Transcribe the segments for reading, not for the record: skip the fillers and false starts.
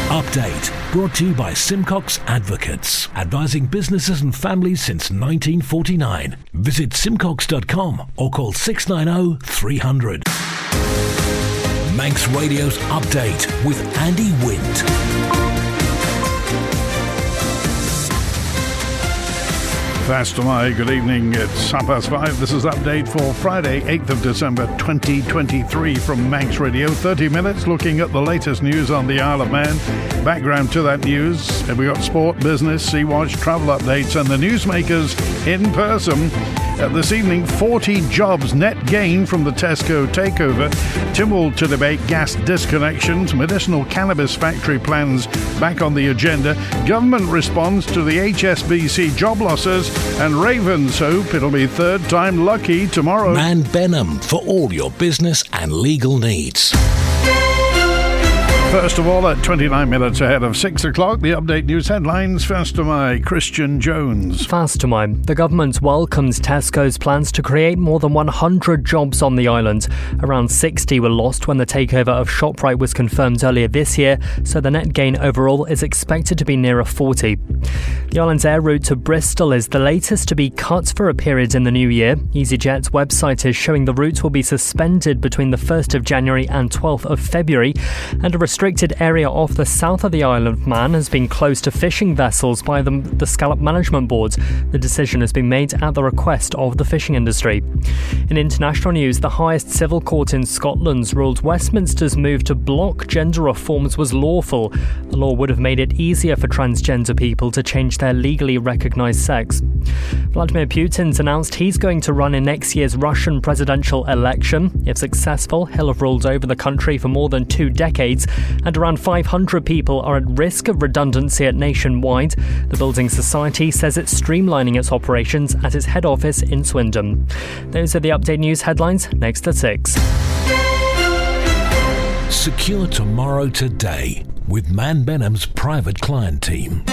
Update, brought to you by Simcox Advocates, advising businesses and families since 1949. Visit simcox.com or call 690 300. Manx Radio's Update with Andy Wint. Fast my good evening. It's 5:30. This is Update for Friday, 8th of December 2023 from Manx Radio. 30 minutes looking at the latest news on the Isle of Man. Background to that news, we got sport, business, Sea-Watch, travel updates and the newsmakers in person. This evening, 40 jobs net gain from the Tesco takeover. Tynwald to debate gas disconnections. Medicinal cannabis factory plans back on the agenda. Government responds to the HSBC job losses. And Ravens hope it'll be third time lucky tomorrow. Man Benham for all your business and legal needs. First of all, at 29 minutes ahead of 6 o'clock, the Update News headlines. First to my Christian Jones. Fast to mine. The government welcomes Tesco's plans to create more than 100 jobs on the island. Around 60 were lost when the takeover of ShopRite was confirmed earlier this year, so the net gain overall is expected to be nearer 40. The island's air route to Bristol is the latest to be cut for a period in the new year. EasyJet's website is showing the route will be suspended between the 1st of January and 12th of February, and a restricted area off the south of the Isle of Man has been closed to fishing vessels by the Scallop Management Board. The decision has been made at the request of the fishing industry. In international news, the highest civil court in Scotland ruled Westminster's move to block gender reforms was lawful. The law would have made it easier for transgender people to change their legally recognised sex. Vladimir Putin's announced he's going to run in next year's Russian presidential election. If successful, he'll have ruled over the country for more than 2 decades, and around 500 people are at risk of redundancy at Nationwide. The Building Society says it's streamlining its operations at its head office in Swindon. Those are the Update News headlines, next at 6. Secure tomorrow today with Man Benham's private client team.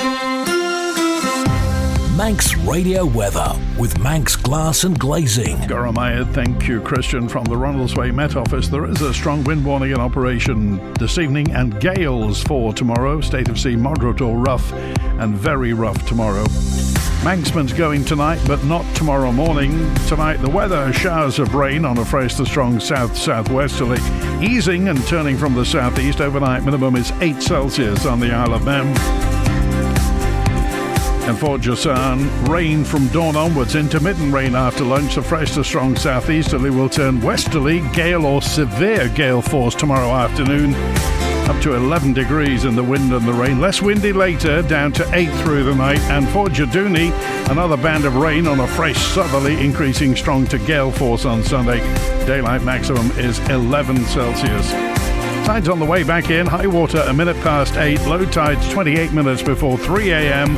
Manx Radio Weather with Manx Glass and Glazing. Goramaya, thank you, Christian. From the Ronaldsway Met Office, there is a strong wind warning in operation this evening and gales for tomorrow. State of sea moderate or rough and very rough tomorrow. Manxman's going tonight, but not tomorrow morning. Tonight, the weather, showers of rain on a fresh to strong south-southwesterly, easing and turning from the southeast. Overnight minimum is 8 Celsius on the Isle of Man. And for Josan, rain from dawn onwards, intermittent rain after lunch. The fresh to strong southeasterly will turn westerly, gale or severe gale force tomorrow afternoon. Up to 11 degrees in the wind and the rain. Less windy later, down to 8 through the night. And for Jaduni, another band of rain on a fresh southerly, increasing strong to gale force on Sunday. Daylight maximum is 11 Celsius. Tides on the way back in. High water a minute past 8. Low tides 28 minutes before 3 a.m.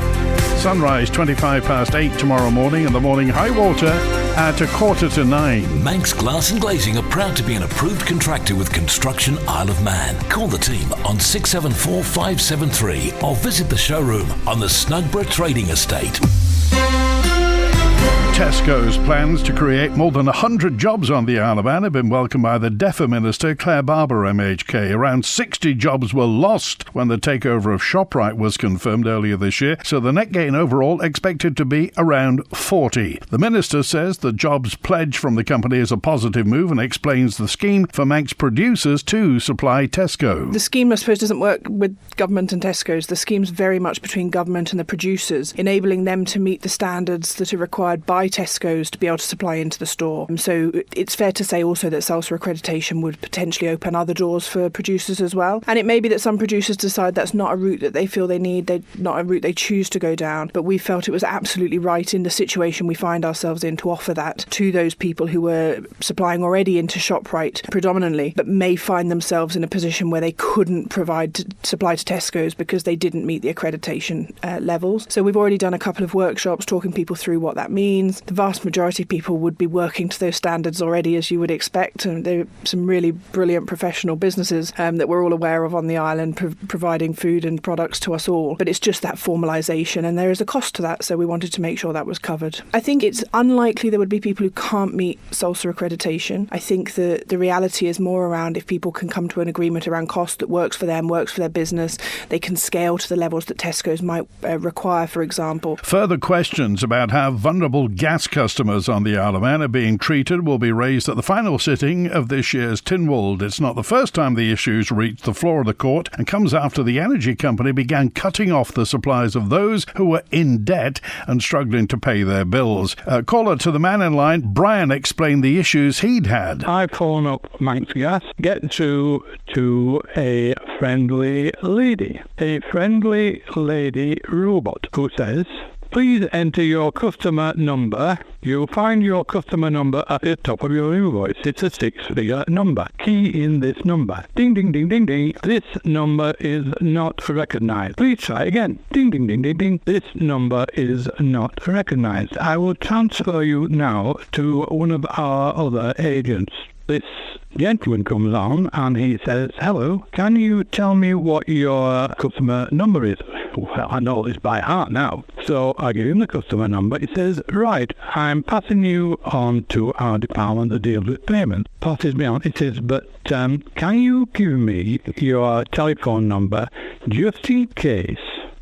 Sunrise 25 past 8 tomorrow morning, and the morning high water at 8:45. Manx Glass and Glazing are proud to be an approved contractor with Construction Isle of Man. Call the team on 674 573 or visit the showroom on the Snugborough Trading Estate. Tesco's plans to create more than 100 jobs on the Isle of Man have been welcomed by the DEFA Minister, Claire Barber, MHK. Around 60 jobs were lost when the takeover of ShopRite was confirmed earlier this year, so the net gain overall expected to be around 40. The Minister says the jobs pledge from the company is a positive move and explains the scheme for Manx producers to supply Tesco. The scheme, I suppose, doesn't work with government and Tesco's. The scheme's very much between government and the producers, enabling them to meet the standards that are required by Tesco's to be able to supply into the store. So it's fair to say also that SALSA accreditation would potentially open other doors for producers as well. And it may be that some producers decide that's not a route that they feel they need, not a route they choose to go down. But we felt it was absolutely right in the situation we find ourselves in to offer that to those people who were supplying already into ShopRite predominantly, but may find themselves in a position where they couldn't supply to Tesco's because they didn't meet the accreditation levels. So we've already done a couple of workshops talking people through what that means. standards. The vast majority of people would be working to those standards already, as you would expect, and there are some really brilliant professional businesses that we're all aware of on the island, providing food and products to us all. But it's just that formalisation, and there is a cost to that, so we wanted to make sure that was covered. I think it's unlikely there would be people who can't meet SALSA accreditation. I think the reality is more around if people can come to an agreement around cost that works for them, works for their business, they can scale to the levels that Tesco's might require, for example. Further questions about how vulnerable gas customers on the Isle of Man are being treated will be raised at the final sitting of this year's Tynwald. It's not the first time the issues reached the floor of the court, and comes after the energy company began cutting off the supplies of those who were in debt and struggling to pay their bills. Caller to the man in line, Brian, explained the issues he'd had. I phone up Manx Gas, get through to a friendly lady robot who says, please enter your customer number. You'll find your customer number at the top of your invoice. It's a 6-figure number. Key in this number. Ding, ding, ding, ding, ding. This number is not recognized. Please try again. Ding, ding, ding, ding, ding. This number is not recognized. I will transfer you now to one of our other agents. This gentleman comes on and he says, hello, can you tell me what your customer number is? Well, I know this by heart now. So I give him the customer number. He says, right, I'm passing you on to our department that deals with payments. Passes me on. He says, but can you give me your telephone number just in case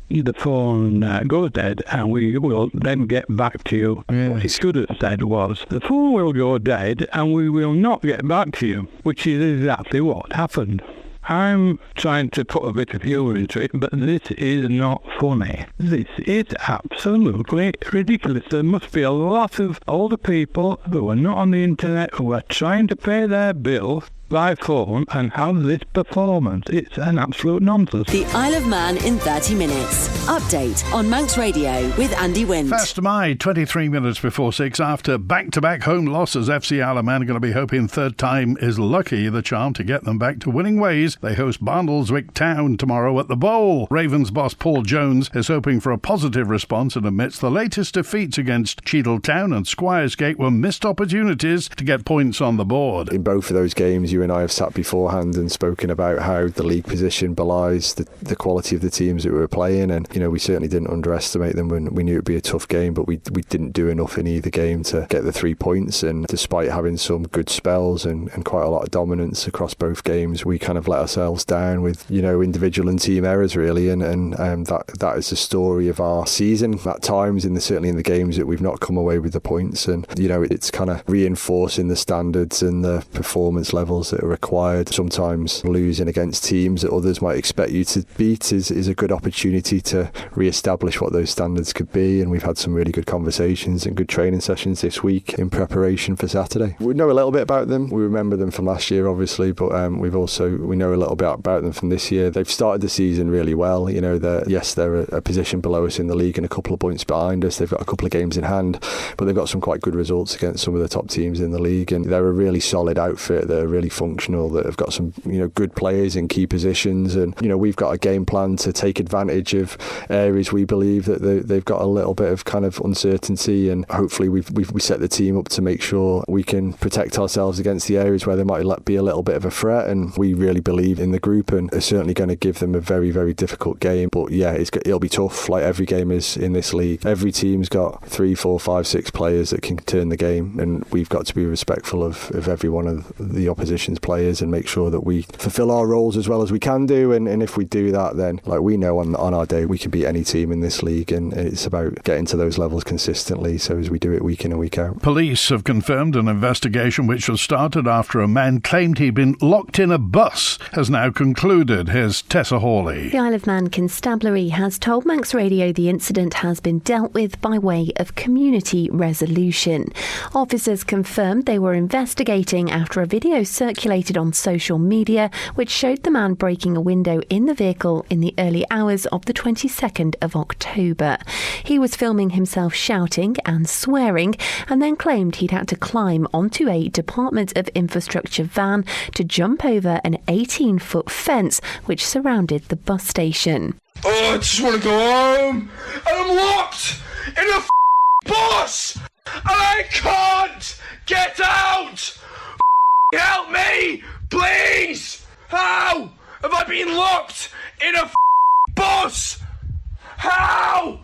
the phone goes dead, and we will then get back to you. Yes. What he should have said was, the phone will go dead and we will not get back to you, which is exactly what happened. I'm trying to put a bit of humour into it, but this is not funny. This is absolutely ridiculous. There must be a lot of older people who are not on the internet who are trying to pay their bill by phone and have this performance. It's an absolute nonsense. The Isle of Man in 30 minutes. Update on Manx Radio with Andy Wint. First of May, 23 minutes before 6. After back-to-back home losses, FC Isle of Man are going to be hoping third time is lucky, the charm to get them back to winning ways. They host Barnsleswick Town tomorrow at the Bowl. Ravens boss Paul Jones is hoping for a positive response and admits the latest defeats against Cheadle Town and Squiresgate were missed opportunities to get points on the board. In both of those games, you and I have sat beforehand and spoken about how the league position belies the quality of the teams that we were playing, and we certainly didn't underestimate them when we knew it'd be a tough game, but we didn't do enough in either game to get the 3 points, and despite having some good spells and quite a lot of dominance across both games, we kind of let ourselves down with individual and team errors really, and that is the story of our season at times, certainly in the games that we've not come away with the points, and it's kind of reinforcing the standards and the performance levels that are required. Sometimes losing against teams that others might expect you to beat is a good opportunity to re-establish what those standards could be, and we've had some really good conversations and good training sessions this week in preparation for Saturday. We know a little bit about them. We remember them from last year obviously, but we know a little bit about them from this year. They've started the season really well. They're a position below us in the league and a couple of points behind us. They've got a couple of games in hand, but they've got some quite good results against some of the top teams in the league, and they're a really solid outfit. They're really functional, that have got some good players in key positions, and we've got a game plan to take advantage of areas we believe that they've got a little bit of kind of uncertainty, and hopefully we set the team up to make sure we can protect ourselves against the areas where there might be a little bit of a threat, and we really believe in the group and are certainly going to give them a very, very difficult game. But yeah, it'll be tough, like every game is in this league. Every team's got 3, 4, 5, 6 players that can turn the game, and we've got to be respectful of every one of the opposition's players and make sure that we fulfill our roles as well as we can do, and if we do that, then we know on our day we can beat any team in this league, and it's about getting to those levels consistently so as we do it week in and week out. Police have confirmed an investigation which was started after a man claimed he'd been locked in a bus has now concluded. Here's Tessa Hawley. The Isle of Man Constabulary has told Manx Radio the incident has been dealt with by way of community resolution. Officers confirmed they were investigating after a video circulated on social media which showed the man breaking a window in the vehicle in the early hours of the 22nd of October. He was filming himself shouting and swearing, and then claimed he'd had to climb onto a Department of Infrastructure van to jump over an 18-foot fence which surrounded the bus station. Oh, I just want to go home, and I'm locked in a bus! and I can't get out! Help me, please! How have I been locked in a bus? How?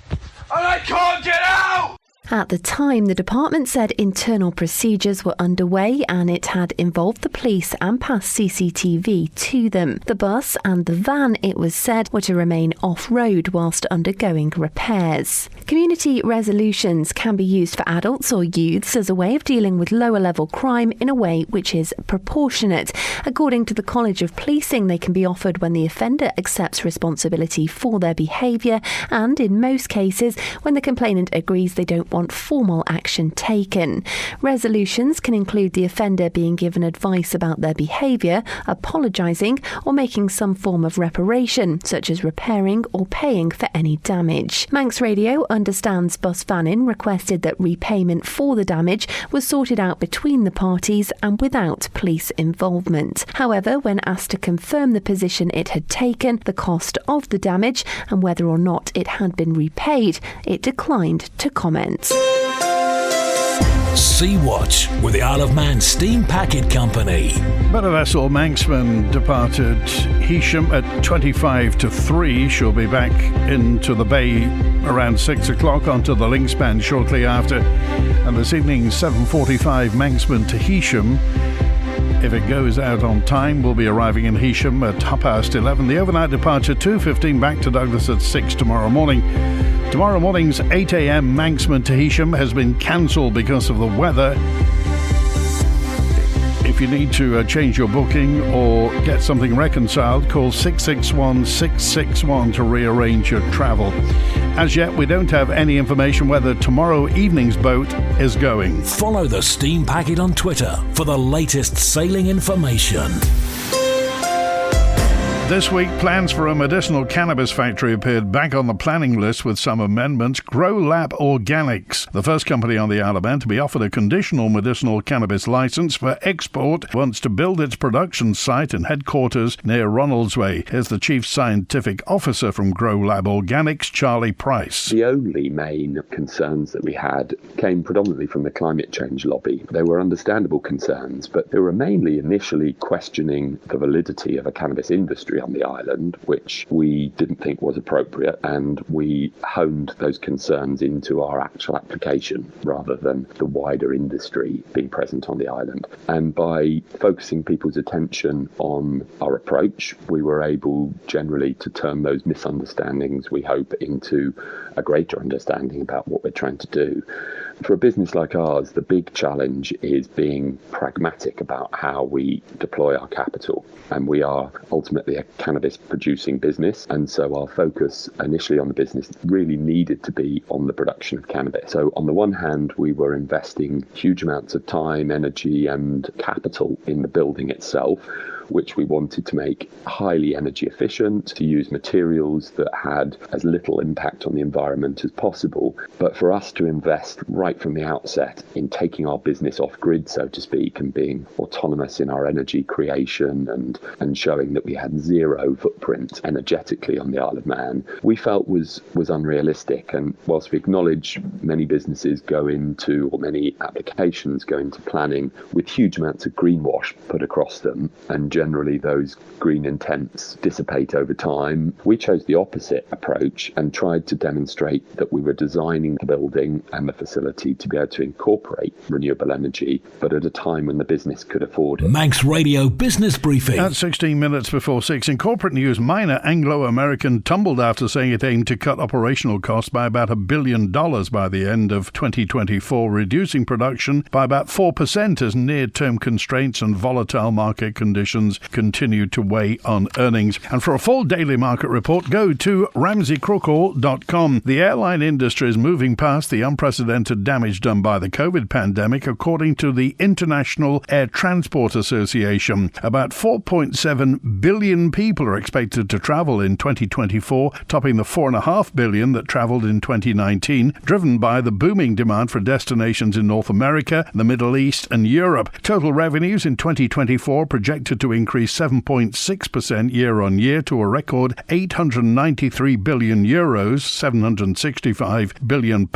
And I can't get out! At the time, the department said internal procedures were underway and it had involved the police and passed CCTV to them. The bus and the van, it was said, were to remain off-road whilst undergoing repairs. Community resolutions can be used for adults or youths as a way of dealing with lower-level crime in a way which is proportionate. According to the College of Policing, they can be offered when the offender accepts responsibility for their behaviour and, in most cases, when the complainant agrees they don't want formal action taken. Resolutions can include the offender being given advice about their behaviour, apologising or making some form of reparation, such as repairing or paying for any damage. Manx Radio understands Bus Vannin requested that repayment for the damage was sorted out between the parties and without police involvement. However, when asked to confirm the position it had taken, the cost of the damage and whether or not it had been repaid, it declined to comment. Sea Watch with the Isle of Man Steam Packet Company. But a vessel Manxman departed Heysham at 25 to 3. She'll be back into the bay around 6 o'clock onto the link span shortly after. And this evening, 7:45 Manxman to Heysham. If it goes out on time, we'll be arriving in Heysham at 11:30. The overnight departure 2:15 back to Douglas at 6 tomorrow morning. Tomorrow morning's 8 a.m. Manxman to Heysham has been cancelled because of the weather. If you need to change your booking or get something reconciled, call 661-661 to rearrange your travel. As yet, we don't have any information whether tomorrow evening's boat is going. Follow the Steam Packet on Twitter for the latest sailing information. This week, plans for a medicinal cannabis factory appeared back on the planning list with some amendments. Grow Lab Organics, the first company on the Isle of Man to be offered a conditional medicinal cannabis licence for export, wants to build its production site and headquarters near Ronaldsway. Here's the Chief Scientific Officer from Grow Lab Organics, Charlie Price. The only main concerns that we had came predominantly from the climate change lobby. They were understandable concerns, but they were mainly initially questioning the validity of a cannabis industry on the island, which we didn't think was appropriate, and we honed those concerns into our actual application rather than the wider industry being present on the island. And by focusing people's attention on our approach, we were able generally to turn those misunderstandings, we hope, into a greater understanding about what we're trying to do. For a business like ours, the big challenge is being pragmatic about how we deploy our capital. And we are ultimately a cannabis producing business. And so our focus initially on the business really needed to be on the production of cannabis. So on the one hand, we were investing huge amounts of time, energy and capital in the building itself, which we wanted to make highly energy efficient, to use materials that had as little impact on the environment as possible. But for us to invest right from the outset in taking our business off grid, so to speak, and being autonomous in our energy creation and showing that we had zero footprint energetically on the Isle of Man, we felt was unrealistic. And whilst we acknowledge many businesses go into, or many applications go into planning with huge amounts of greenwash put across them, and generally those green intents dissipate over time, we chose the opposite approach and tried to demonstrate that we were designing the building and the facility to be able to incorporate renewable energy, but at a time when the business could afford it. Manx Radio Business Briefing. At 16 minutes before 6, in corporate news, Miner Anglo-American tumbled after saying it aimed to cut operational costs by about $1 billion by the end of 2024, reducing production by about 4% as near-term constraints and volatile market conditions continue to weigh on earnings. And for a full daily market report, go to ramseycrookall.com. The airline industry is moving past the unprecedented damage done by the COVID pandemic, according to the International Air Transport Association. About 4.7 billion people are expected to travel in 2024, topping the 4.5 billion that travelled in 2019, driven by the booming demand for destinations in North America, the Middle East and Europe. Total revenues in 2024 projected to increased 7.6% year-on-year to a record €893 billion, £765 billion,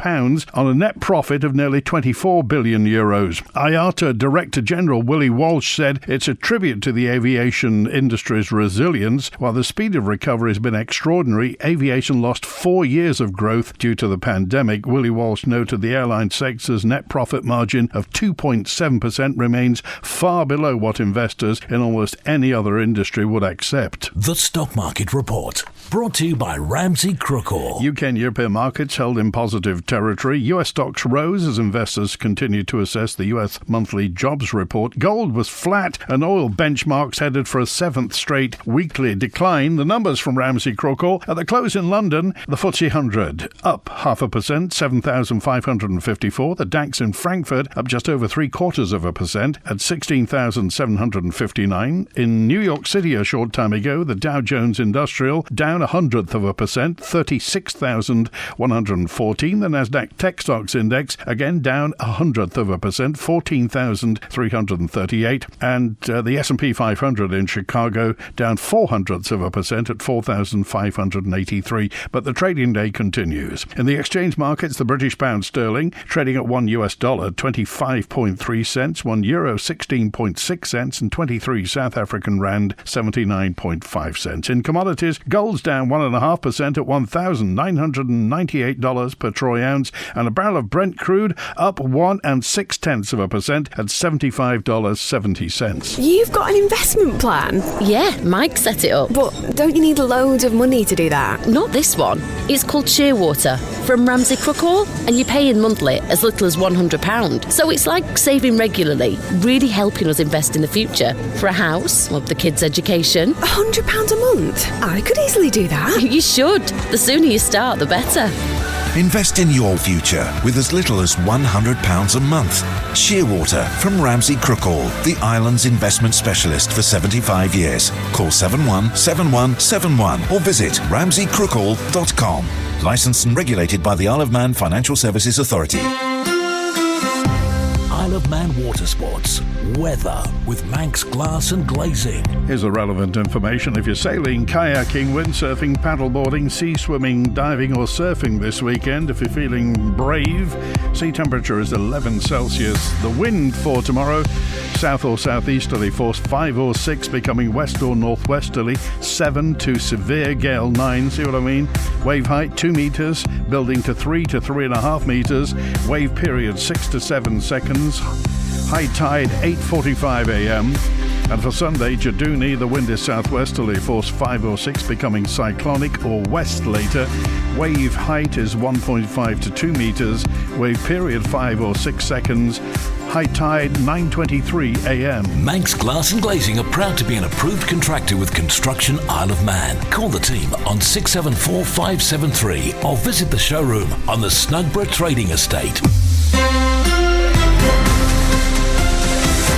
on a net profit of nearly €24 billion. IATA Director General Willie Walsh said it's a tribute to the aviation industry's resilience. While the speed of recovery has been extraordinary, aviation lost 4 years of growth due to the pandemic. Willie Walsh noted the airline sector's net profit margin of 2.7% remains far below what investors in almost any other industry would accept. The Stock Market Report, brought to you by Ramsey Crookall. UK and European markets held in positive territory. US stocks rose as investors continued to assess the US monthly jobs report. Gold was flat and oil benchmarks headed for a 7th straight weekly decline. The numbers from Ramsey Crookall. At the close in London, the FTSE 100 up 0.5%, 7,554. The DAX in Frankfurt up just over 0.75% at 16,759. In New York City a short time ago, the Dow Jones Industrial down 0.1%, 36,114. The Nasdaq Tech Stocks Index again down 0.1%, 14,338. And the S&P 500 in Chicago down 0.4% at 4,583. But the trading day continues. In the exchange markets, the British pound sterling trading at $1 25.3 cents, €1 16.6 cents, and 23 South African rand 79.5 cents. In commodities, gold's down 1.5% at $1,998 per troy ounce, and a barrel of Brent crude up 1.6% at $75.70. You've got an investment plan? Yeah, Mike set it up. But don't you need loads of money to do that? Not this one. It's called Shearwater from Ramsey Crookall, and you pay in monthly as little as £100. So it's like saving regularly, really helping us invest in the future for a house or the kids' education. £100 a month? I could easily do that. You should. The sooner you start, the better. Invest in your future with as little as £100 a month. Shearwater from Ramsey Crookall, the island's investment specialist for 75 years. Call 717171 or visit ramseycrookall.com. Licensed and regulated by the Isle of Man Financial Services Authority. Isle of Man Water Sports. Weather with Manx Glass and Glazing. Here's the relevant information. If you're sailing, kayaking, windsurfing, paddleboarding, sea swimming, diving or surfing this weekend, if you're feeling brave, sea temperature is 11 Celsius. The wind for tomorrow, south or southeasterly force 5 or 6, becoming west or northwesterly 7 to severe gale 9. See what I mean? Wave height 2 metres, building to 3 to 3.5 metres. Wave period 6 to 7 seconds. High tide 8:45 a.m. And for Sunday, Jaduni, the wind is southwesterly, force 5 or 6, becoming cyclonic or west later. Wave height is 1.5 to 2 metres. Wave period 5 or 6 seconds. High tide 9:23 a.m. Manx Glass and Glazing are proud to be an approved contractor with Construction Isle of Man. Call the team on 674 573 or visit the showroom on the Snugborough Trading Estate.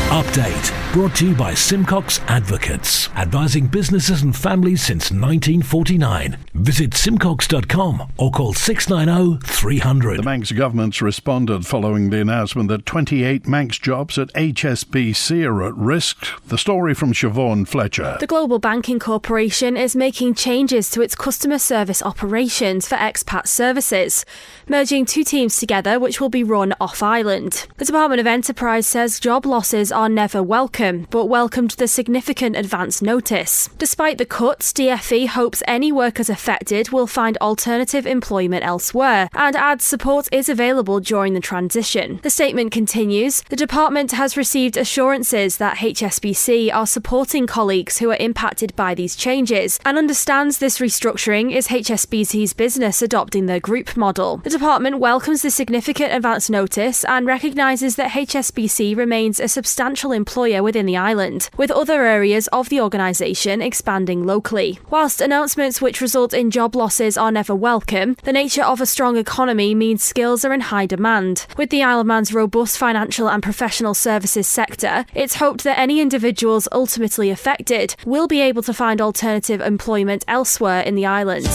Update brought to you by Simcox Advocates, advising businesses and families since 1949. Visit simcox.com or call 690 300. The Manx government's responded following the announcement that 28 Manx jobs at HSBC are at risk. The story from Siobhan Fletcher. The Global Banking Corporation is making changes to its customer service operations for expat services, merging 2 teams together which will be run off-island. The Department of Enterprise says job losses are never welcome, but welcomed the significant advance notice. Despite the cuts, DFE hopes any workers affected will find alternative employment elsewhere and adds support is available during the transition. The statement continues, the department has received assurances that HSBC are supporting colleagues who are impacted by these changes and understands this restructuring is HSBC's business adopting their group model. The department welcomes the significant advance notice and recognises that HSBC remains a substantial employer within the island, with other areas of the organisation expanding locally. Whilst announcements which result in job losses are never welcome, the nature of a strong economy means skills are in high demand. With the Isle of Man's robust financial and professional services sector, it's hoped that any individuals ultimately affected will be able to find alternative employment elsewhere in the island.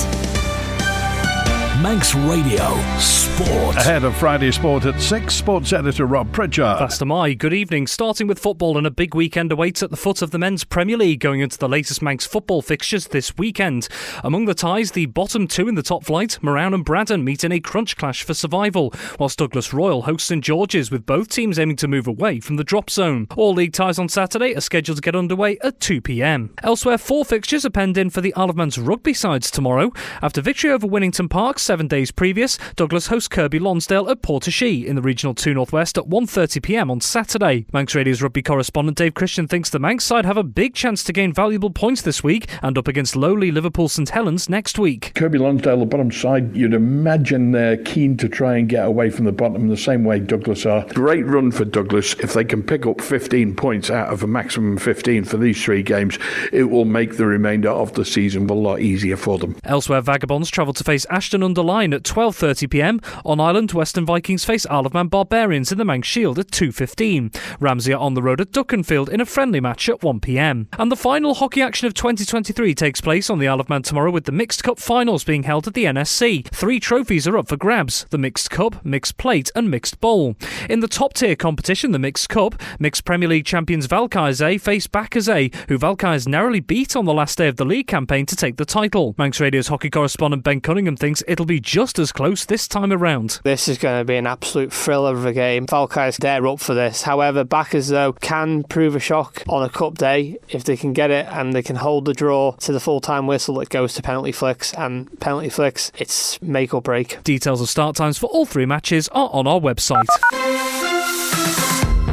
Manx Radio Sport. Ahead of Friday Sport at 6, Sports Editor Rob Pritchard. That's my good evening. Starting with football, and a big weekend awaits at the foot of the Men's Premier League, going into the latest Manx football fixtures this weekend. Among the ties, the bottom two in the top flight, Moran and Braddon, meet in a crunch clash for survival, whilst Douglas Royal hosts St George's, with both teams aiming to move away from the drop zone. All league ties on Saturday are scheduled to get underway at 2 p.m. Elsewhere, 4 fixtures are penned in for the Isle of Man's rugby sides tomorrow. After victory over Winnington Park 7 days previous, Douglas hosts Kirby Lonsdale at Portashee in the Regional 2 North West at 1:30 p.m. on Saturday. Manx Radio's rugby correspondent Dave Christian thinks the Manx side have a big chance to gain valuable points this week and up against lowly Liverpool St Helens next week. Kirby Lonsdale, the bottom side, you'd imagine they're keen to try and get away from the bottom the same way Douglas are. Great run for Douglas. If they can pick up 15 points out of a maximum 15 for these 3 games, it will make the remainder of the season a lot easier for them. Elsewhere, Vagabonds travel to face Ashton-under-Lyne at 12:30 p.m. On Ireland, Western Vikings face Isle of Man Barbarians in the Manx Shield at 2:15. Ramsey are on the road at Duckenfield in a friendly match at 1 p.m. And the final hockey action of 2023 takes place on the Isle of Man tomorrow, with the Mixed Cup finals being held at the NSC. 3 trophies are up for grabs: the Mixed Cup, Mixed Plate and Mixed Bowl. In the top tier competition, the Mixed Cup, Mixed Premier League champions Valkyze face Bakaze, who Valkyze narrowly beat on the last day of the league campaign to take the title. Manx Radio's hockey correspondent Ben Cunningham thinks it'll be just as close this time around. This is going to be an absolute thriller of a game. Valkyze, they're up for this. However, Backers, though, can prove a shock on a cup day if they can get it and they can hold the draw to the full-time whistle that goes to penalty flicks. And penalty flicks, it's make or break. Details of start times for all 3 matches are on our website.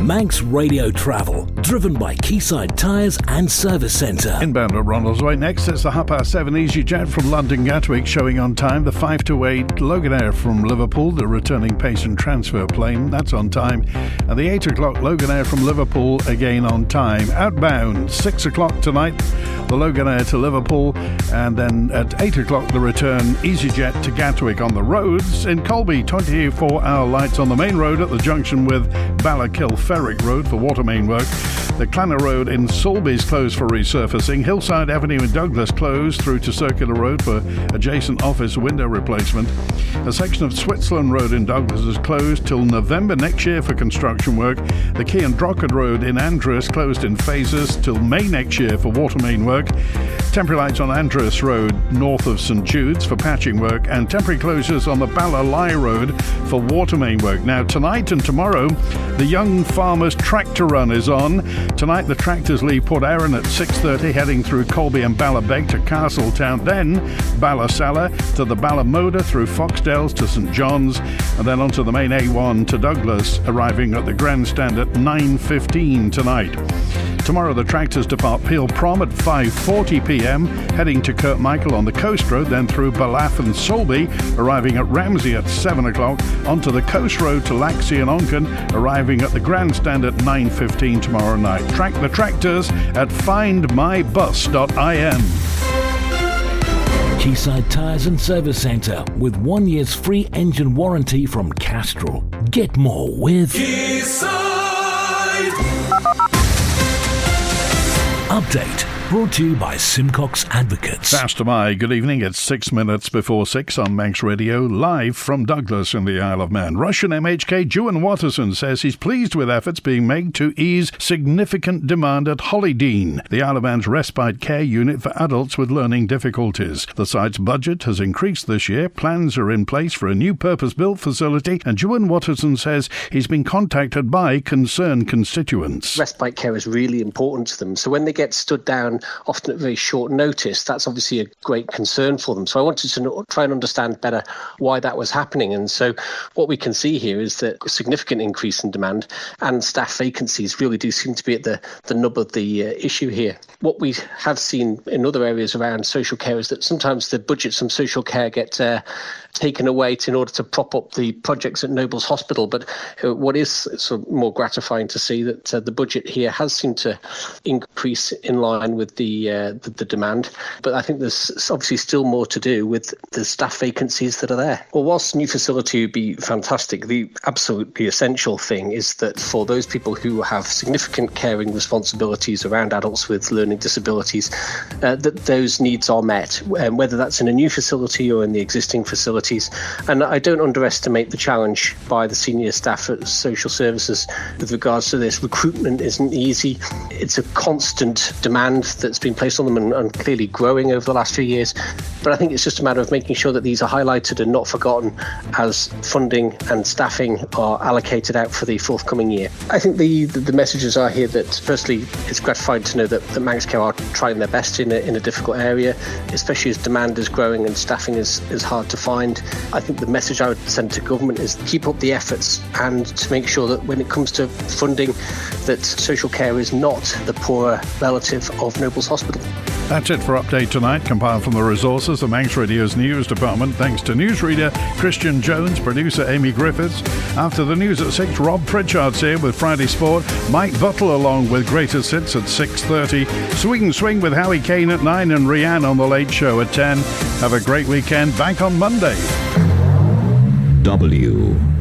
Manx Radio Travel, driven by Quayside Tyres and Service Centre. Inbound at Ronaldsway. Next, it's the 7:30 EasyJet from London Gatwick showing on time. The 5:08 Loganair from Liverpool, the returning pace and transfer plane, that's on time. And the 8 o'clock Loganair from Liverpool, again on time. Outbound, 6 o'clock tonight, the Loganair to Liverpool. And then at 8 o'clock, the return EasyJet to Gatwick. On the roads, in Colby, 24-hour lights on the main road at the junction with Ballakil Ferrick Road for water main work. The Clanner Road in Sulby's closed for resurfacing. Hillside Avenue in Douglas closed through to Circular Road for adjacent office window replacement. A section of Switzerland Road in Douglas is closed till November next year for construction work. The Key and Drockard Road in Andreas closed in phases till May next year for water main work. Temporary lights on Andreas Road north of St Jude's for patching work, and temporary closures on the Ballalai Road for water main work. Now tonight and tomorrow, the Young Farmers Tractor Run is on. Tonight the tractors leave Port Erin at 6:30, heading through Colby and Ballabeg to Castletown, then Ballasalla to the Ballamoda through Foxdales to St John's, and then onto the main A1 to Douglas, arriving at the grandstand at 9:15 tonight. Tomorrow the tractors depart Peel Prom at 5:40 p.m, heading to Kirkmichael on the Coast Road, then through Ballath and Solby, arriving at Ramsey at 7 o'clock, onto the Coast Road to Laxey and Onken, arriving at the grandstand at 9:15 tomorrow night. Track the tractors at findmybus.in. Quayside Tyres and Service Centre, with 1 year's free engine warranty from Castrol. Get more with Quayside. Update, brought to you by Simcox Advocates. Fast my good evening. It's 6 minutes before 6 on Manx Radio, live from Douglas in the Isle of Man. Russian MHK Juan Watterson says he's pleased with efforts being made to ease significant demand at Hollydene, the Isle of Man's respite care unit for adults with learning difficulties. The site's budget has increased this year. Plans are in place for a new purpose-built facility, and Juan Watterson says he's been contacted by concerned constituents. Respite care is really important to them, so when they get stood down, often at very short notice, that's obviously a great concern for them. So I wanted to try and understand better why that was happening. And so what we can see here is that a significant increase in demand and staff vacancies really do seem to be at the nub of the issue here. What we have seen in other areas around social care is that sometimes the budgets from social care get taken away in order to prop up the projects at Nobles Hospital. But what is sort of more gratifying to see that the budget here has seemed to increase decrease in line with the demand. But I think there's obviously still more to do with the staff vacancies that are there. Well, whilst a new facility would be fantastic, the absolutely essential thing is that for those people who have significant caring responsibilities around adults with learning disabilities, that those needs are met, whether that's in a new facility or in the existing facilities. And I don't underestimate the challenge by the senior staff at social services with regards to this. Recruitment isn't easy. It's a constant demand that's been placed on them and clearly growing over the last few years. But I think it's just a matter of making sure that these are highlighted and not forgotten as funding and staffing are allocated out for the forthcoming year. I think the messages are here that, firstly, it's gratifying to know that Manx Care are trying their best in a difficult area, especially as demand is growing and staffing is hard to find. I think the message I would send to government is keep up the efforts and to make sure that when it comes to funding, that social care is not the poorer relative of Nobles Hospital. That's it for Update Tonight, compiled from the resources of Manx Radio's news department. Thanks to newsreader Christian Jones, producer Amy Griffiths. After the news at 6, Rob Pritchard's here with Friday Sport. Mike Buttle along with Greatest Hits at 6:30. Swing and Swing with Howie Kane at 9 and Rianne on The Late Show at 10. Have a great weekend. Back on Monday. WINT